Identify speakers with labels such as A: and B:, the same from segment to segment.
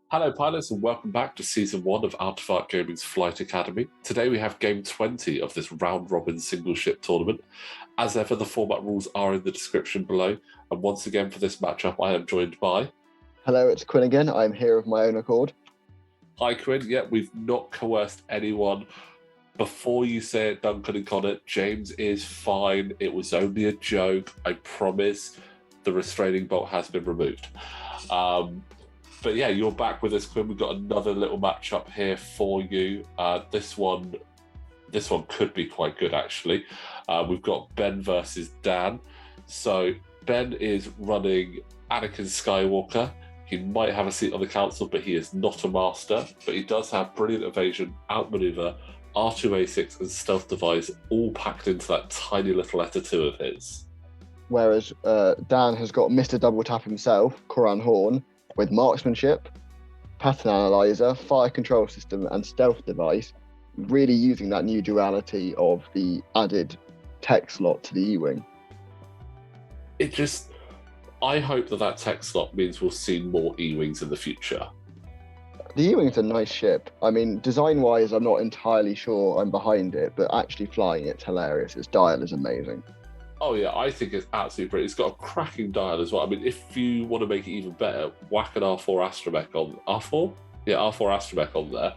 A: Hello, pilots, and welcome back to Season 1 of Artifact Gaming's Flight Academy. Today we have Game 20 of this round-robin single-ship tournament. As ever, the format rules are in the description below, and once again for this matchup I am joined by...
B: Hello, it's Quinn again. I'm here of my own accord.
A: Hi, Quinn. Yeah, we've not coerced anyone. Before you say it, Duncan and Connor, James is fine. It was only a joke. I promise the restraining bolt has been removed. But yeah, you're back with us, Quinn. We've got another little matchup here for you. This one could be quite good, actually. We've got Ben versus Dan. So Ben is running Anakin Skywalker. He might have a seat on the council, but he is not a master. But he does have brilliant evasion, outmaneuver, R2A6, and stealth device, all packed into that tiny little letter 2 of his.
B: Whereas Dan has got Mr. Double Tap himself, Koran Horn, with marksmanship, pattern analyzer, fire control system, and stealth device, really using that new duality of the added tech slot to the E-Wing.
A: I hope that tech slot means we'll see more E-Wings in the future.
B: The E-Wing's a nice ship. I mean, design-wise, I'm not entirely sure I'm behind it, but actually flying it's hilarious. Its dial is amazing.
A: Oh yeah, I think it's absolutely brilliant. It's got a cracking dial as well. I mean, if you want to make it even better, whack an R4 astromech on R4? Yeah, R4 astromech on there,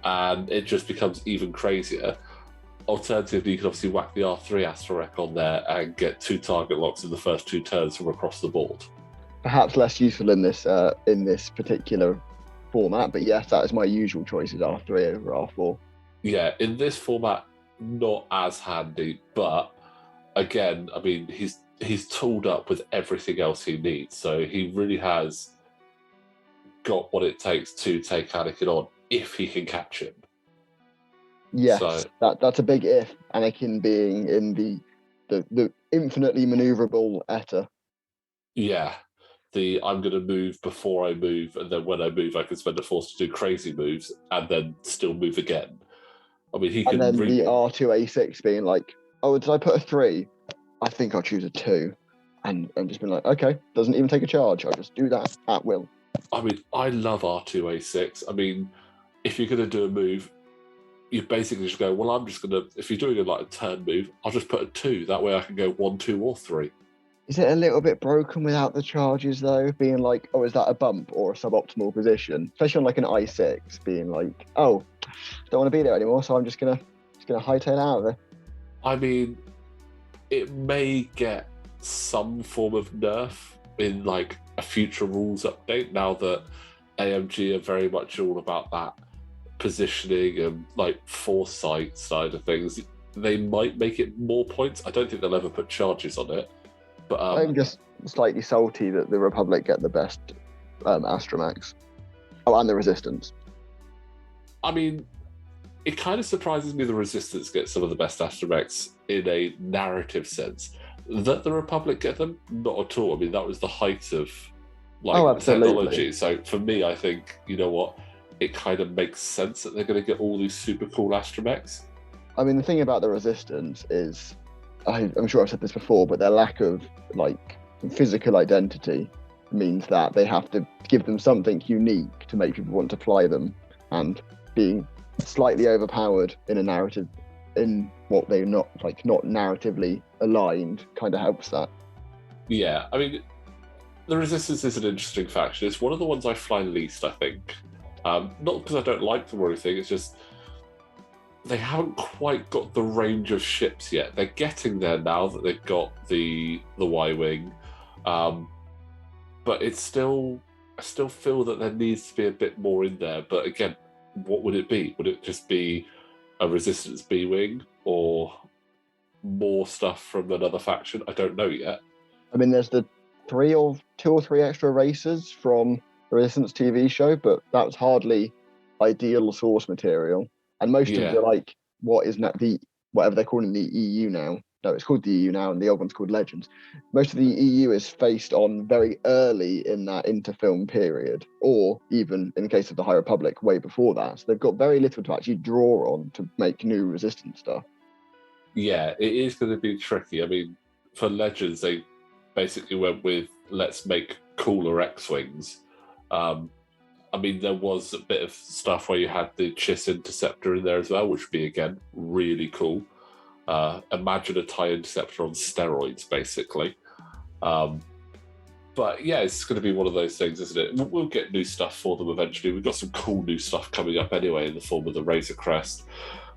A: and it just becomes even crazier. Alternatively, you can obviously whack the R3 astromech on there and get 2 target locks in the first 2 turns from across the board.
B: Perhaps less useful in this particular format, but yes, that is my usual choice, is R3 over R4.
A: Yeah, in this format, not as handy, but again, I mean, he's tooled up with everything else he needs, so he really has got what it takes to take Anakin on if he can catch him.
B: Yes,
A: so,
B: that's a big if. Anakin being in the infinitely maneuverable Eta.
A: Yeah, I'm going to move before I move, and then when I move, I can spend a force to do crazy moves, and then still move again. I mean, he can.
B: And then the R2A6 being like, oh, did I put a 3? I think I'll choose a 2. And just been like, okay, doesn't even take a charge. I'll just do that at will.
A: I mean, I love R2A6. I mean, if you're going to do a move, you basically just go, well, I'm just going to, if you're doing a turn move, I'll just put a 2. That way I can go 1, 2, or 3.
B: Is it a little bit broken without the charges, though? Being like, oh, is that a bump or a suboptimal position? Especially on like an I6, being like, oh, don't want to be there anymore, so I'm just gonna hightail out of there.
A: I mean, it may get some form of nerf in like a future rules update, now that AMG are very much all about that positioning and like foresight side of things. They might make it more points. I don't think they'll ever put charges on it. But
B: I'm just slightly salty that the Republic get the best astromechs. Oh, and the Resistance.
A: I mean, it kind of surprises me the Resistance gets some of the best astromechs in a narrative sense. That the Republic get them, not at all. I mean, that was the height of technology. So for me, I think, you know what, it kind of makes sense that they're going to get all these super cool astromechs.
B: I mean, the thing about the Resistance is, I'm sure I've said this before, but their lack of like physical identity means that they have to give them something unique to make people want to fly them, and being slightly overpowered in a narrative, in what they're not narratively aligned, kind of helps that.
A: Yeah, I mean, the Resistance is an interesting faction. It's one of the ones I fly least, I think. Not because I don't like them or anything, it's just they haven't quite got the range of ships yet. They're getting there now that they've got the Y-Wing. But it's still, I still feel that there needs to be a bit more in there. But again, what would it be? Would it just be a Resistance B-Wing or more stuff from another faction? I don't know yet.
B: I mean, there's the 2 or 3 extra races from the Resistance TV show, but that's hardly ideal source material. And most of the, like, what is whatever they're calling the EU now, no, it's called the EU now, and the old one's called Legends. Most of the EU is faced on very early in that interfilm period, or even in the case of the High Republic, way before that. So they've got very little to actually draw on to make new Resistance stuff.
A: Yeah, it is going to be tricky. I mean, for Legends, they basically went with let's make cooler X-wings. I mean, there was a bit of stuff where you had the Chiss Interceptor in there as well, which would be, again, really cool. Imagine a TIE Interceptor on steroids, basically. But yeah, it's going to be one of those things, isn't it? We'll get new stuff for them eventually. We've got some cool new stuff coming up anyway in the form of the Razor Crest,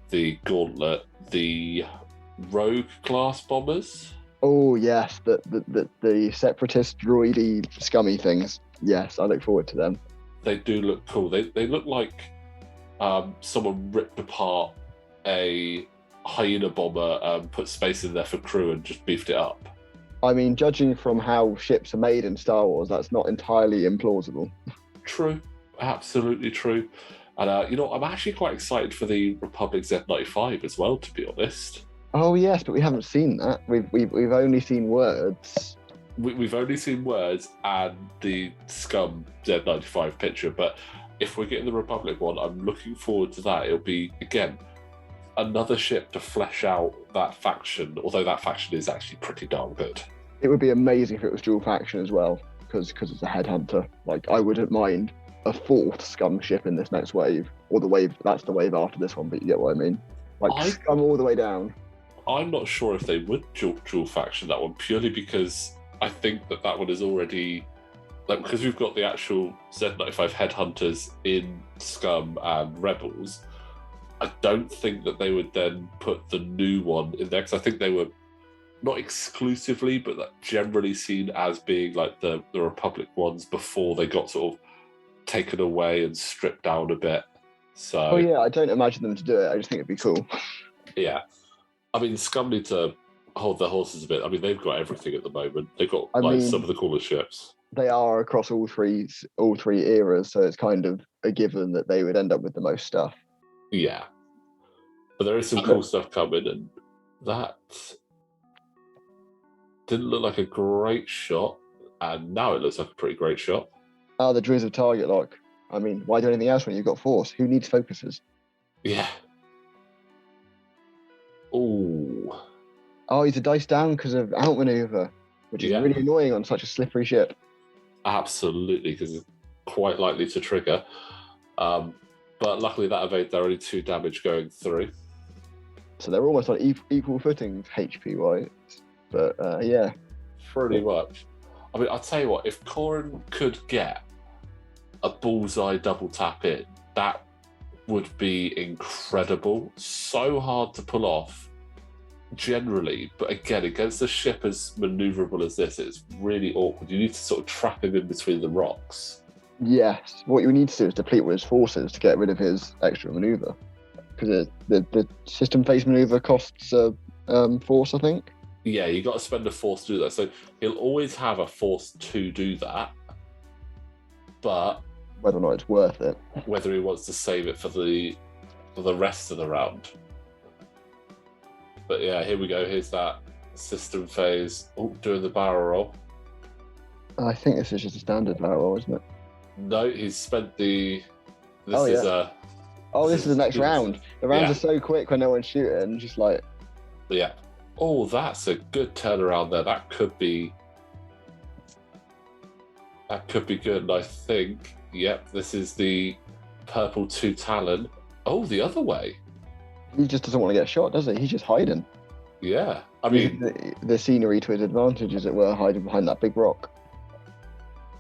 A: the Gauntlet, the Rogue class bombers.
B: Oh yes, the separatist droidy scummy things. Yes, I look forward to them.
A: They do look cool. They look like someone ripped apart a hyena bomber, put space in there for crew, and just beefed it up.
B: I mean, judging from how ships are made in Star Wars, that's not entirely implausible.
A: True, absolutely true. And I'm actually quite excited for the Republic Z95 as well, to be honest.
B: Oh yes, but we haven't seen that. We've only seen words.
A: We've only seen words and the Scum Z95 picture, but if we're getting the Republic one, I'm looking forward to that. It'll be, again, another ship to flesh out that faction, although that faction is actually pretty darn good.
B: It would be amazing if it was dual faction as well, because it's a headhunter. Like, I wouldn't mind a fourth Scum ship in this next wave, or the wave, that's the wave after this one, but you get what I mean. Like, Scum all the way down.
A: I'm not sure if they would dual faction that one, purely because I think that one is already, like, because we've got the actual Z95 headhunters in Scum and Rebels, I don't think that they would then put the new one in there, because I think they were not exclusively, but generally seen as being like the Republic ones before they got sort of taken away and stripped down a bit. So,
B: oh yeah, I don't imagine them to do it. I just think it'd be cool.
A: Yeah. I mean, Scum need to hold their horses a bit. I mean, they've got everything at the moment. They've got some of the coolest ships.
B: They are across all three eras, so it's kind of a given that they would end up with the most stuff.
A: Yeah. But there is some cool stuff coming, and that didn't look like a great shot, and now it looks like a pretty great shot.
B: The droids of target lock. I mean, why do anything else when you've got force? Who needs focuses?
A: Yeah. Oh.
B: Oh, he's a dice down because of outmaneuver, which is really annoying on such a slippery ship.
A: Absolutely, because it's quite likely to trigger. But luckily that evade, there are only 2 damage going through.
B: So they're almost on equal footing HP-wise. But yeah.
A: Pretty much. I mean, I'll tell you what, if Corrin could get a bullseye double tap in, that would be incredible. So hard to pull off generally, but again, against a ship as maneuverable as this, it's really awkward. You need to sort of trap him in between the rocks.
B: Yes, what you need to do is deplete all his forces to get rid of his extra maneuver, because the system phase maneuver costs force, I think.
A: Yeah, you got to spend a force to do that. So he'll always have a force to do that, but
B: whether or not it's worth it,
A: whether he wants to save it for the rest of the round. But yeah, here we go. Here's that system phase. Oh, doing the barrel roll.
B: I think this is just a standard barrel roll, isn't it?
A: No, he's spent the.
B: This is the next round. The rounds are so quick when no one's shooting. Just like.
A: Yeah. Oh, that's a good turnaround there. That could be good. And I think, this is the purple 2 Talon. Oh, the other way.
B: He just doesn't want to get shot, does he? He's just hiding.
A: Yeah, I mean,
B: the scenery to his advantage, as it were, hiding behind that big rock.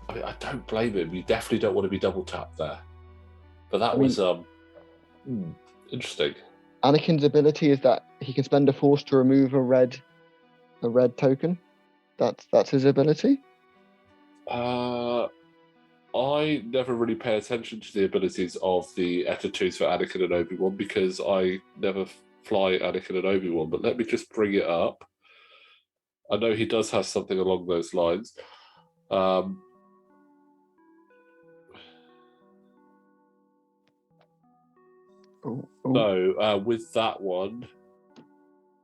A: I mean, I don't blame him. You definitely don't want to be double tapped there. But that was interesting.
B: Anakin's ability is that he can spend a force to remove a red token. That's his ability.
A: I never really pay attention to the abilities of the Eta 2s for Anakin and Obi-Wan, because I never fly Anakin and Obi-Wan, but let me just bring it up. I know he does have something along those lines. No, with that one,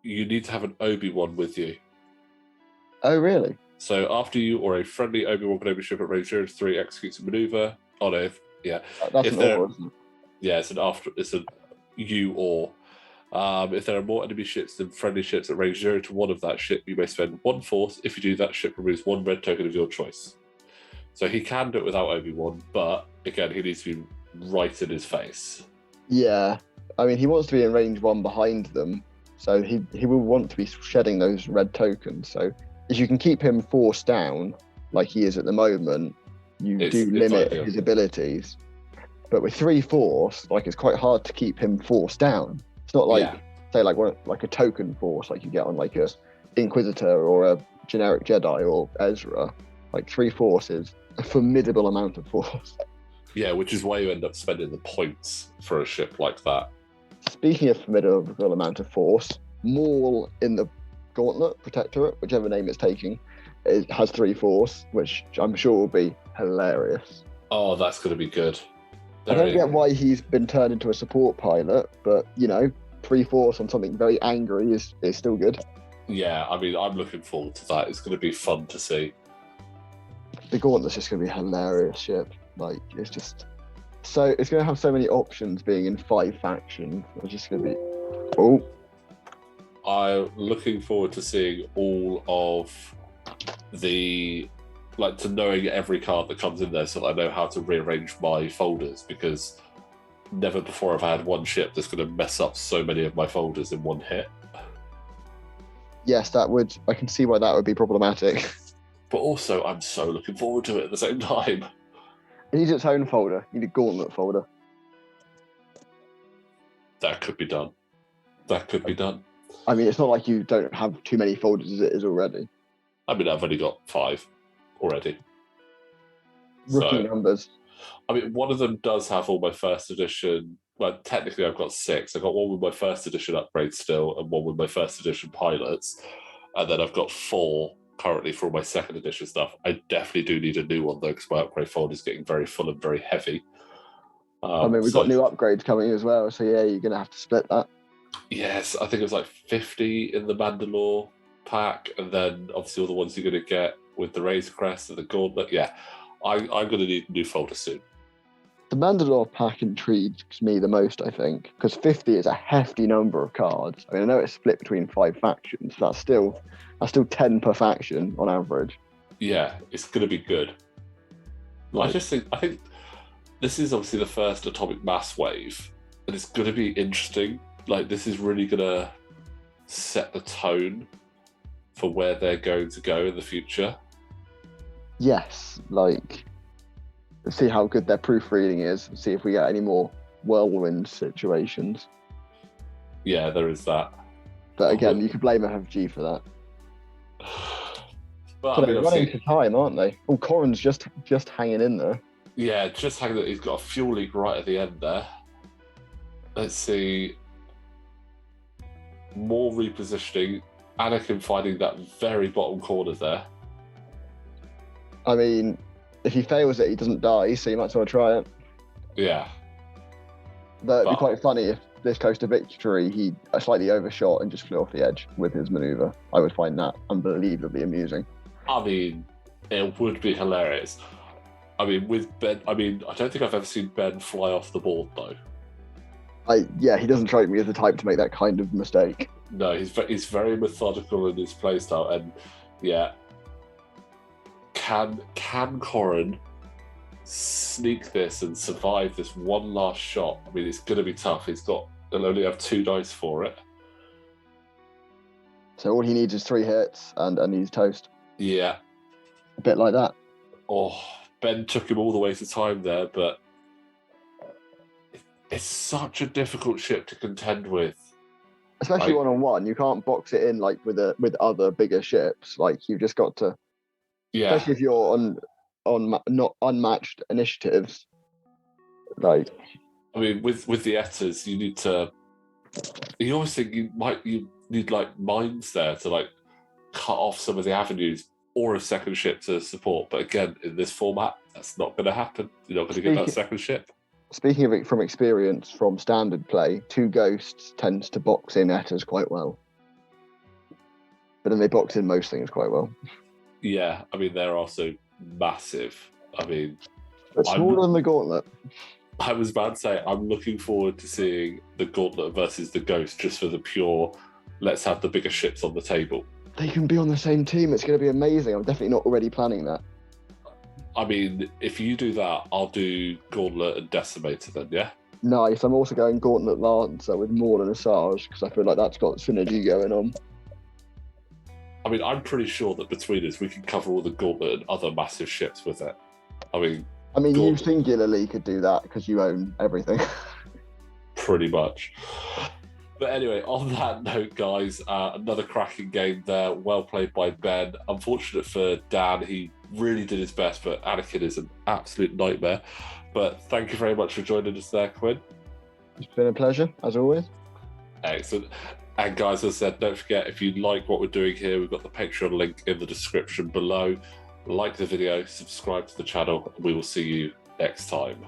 A: you need to have an Obi-Wan with you.
B: Oh, really?
A: So after you or a friendly Obi-Wan Kenobi ship at range 0 to 3 executes a maneuver. Oh no, yeah.
B: That's
A: If
B: an
A: there,
B: or, isn't it?
A: yeah, it's a you or. If there are more enemy ships than friendly ships at range 0 to 1 of that ship, you may spend 1 force. If you do, that ship removes 1 red token of your choice. So he can do it without Obi-Wan, but again, he needs to be right in his face.
B: Yeah. I mean, he wants to be in range 1 behind them, so he will want to be shedding those red tokens. So if you can keep him forced down, like he is at the moment, you do limit his abilities. But with 3 force, like it's quite hard to keep him forced down. It's not like say like a token force like you get on like a Inquisitor or a generic Jedi or Ezra. Like 3 force is a formidable amount of force.
A: Yeah, which is why you end up spending the points for a ship like that.
B: Speaking of formidable amount of force, Maul in the Gauntlet, Protectorate, whichever name it's taking, it has 3 force, which I'm sure will be hilarious.
A: Oh, that's going to be good.
B: I don't get why he's been turned into a support pilot, but 3 force on something very angry is still good.
A: Yeah, I mean, I'm looking forward to that. It's going to be fun to see.
B: The Gauntlet's just going to be a hilarious ship. Like, it's just so it's going to have so many options being in 5 factions. It's just going to be
A: I'm looking forward to seeing all of the to knowing every card that comes in there, so that I know how to rearrange my folders, because never before have I had one ship that's going to mess up so many of my folders in one hit.
B: Yes, I can see why that would be problematic.
A: But also, I'm so looking forward to it at the same time.
B: It needs its own folder. You need a Gauntlet folder.
A: That could be done.
B: I mean, it's not like you don't have too many folders as it is already.
A: I mean, I've only got 5 already.
B: Rookie numbers.
A: I mean, one of them does have all my first edition. Well, technically, I've got 6. I've got one with my first edition upgrades still, and one with my first edition pilots. And then I've got 4 currently for all my second edition stuff. I definitely do need a new one, though, because my upgrade folder is getting very full and very heavy.
B: I mean, we've got new upgrades coming as well, so yeah, you're going to have to split that.
A: Yes, I think it was like 50 in the Mandalore pack, and then obviously all the ones you're going to get with the Razor Crest and the Gauntlet. Yeah, I'm going to need a new folder soon.
B: The Mandalore pack intrigues me the most, I think, because 50 is a hefty number of cards. I mean, I know it's split between 5 factions. That's still 10 per faction on average.
A: Yeah, it's going to be good. I think this is obviously the first atomic mass wave, and it's going to be interesting. Like, this is really going to set the tone for where they're going to go in the future.
B: Yes, like, see how good their proofreading is, see if we get any more whirlwind situations.
A: Yeah, there is that.
B: But again, you could blame FFG for that.
A: But
B: they're running to time, aren't they? Oh, Corrin's just hanging in there.
A: Yeah, just hanging. He's got a fuel leak right at the end there. Let's see. More repositioning. Anakin finding that very bottom corner there.
B: I mean, if he fails it, he doesn't die, so you might as well try it.
A: Yeah.
B: But it'd be quite funny if this close to victory, he slightly overshot and just flew off the edge with his maneuver. I would find that unbelievably amusing.
A: I mean, it would be hilarious. I mean, with Ben, I don't think I've ever seen Ben fly off the board, though.
B: He doesn't strike me as the type to make that kind of mistake.
A: No, he's very methodical in his playstyle, and yeah. Can Corrin sneak this and survive this one last shot? I mean, it's going to be tough. He'll only have 2 dice for it.
B: So all he needs is 3 hits and he's toast.
A: Yeah.
B: A bit like that.
A: Oh, Ben took him all the way to time there, but it's such a difficult ship to contend with.
B: Especially one-on-one. You can't box it in like with other bigger ships. Like, you've just got to... Yeah. Especially if you're on not unmatched initiatives. Like,
A: I mean, with the Etters, you need to. You always think you need like mines there to like cut off some of the avenues, or a second ship to support. But again, in this format, that's not going to happen. You're not going to get that second ship.
B: Speaking of it from experience from standard play, 2 ghosts tends to box in Etters quite well. but then they box in most things quite well.
A: Yeah, I mean, they're also massive. I mean,
B: But smaller than the Gauntlet.
A: I was about to say, I'm looking forward to seeing the Gauntlet versus the Ghost just for the pure, let's have the bigger ships on the table.
B: They can be on the same team. It's going to be amazing. I'm definitely not already planning that.
A: I mean, if you do that, I'll do Gauntlet and Decimator then, yeah?
B: Nice. I'm also going Gauntlet Lancer with Maul and Asajj because I feel like that's got synergy going on.
A: I mean, I'm pretty sure that between us, we can cover all the Gauntlet and other massive ships with it. I mean,
B: you singularly could do that because you own everything.
A: Pretty much. But anyway, on that note, guys, another cracking game there. Well played by Ben. Unfortunate for Dan, he really did his best, but Anakin is an absolute nightmare. But thank you very much for joining us there, Quinn.
B: It's been a pleasure, as always.
A: Excellent. And guys, as I said, don't forget, if you like what we're doing here, we've got the Patreon link in the description below. Like the video, subscribe to the channel, and we will see you next time.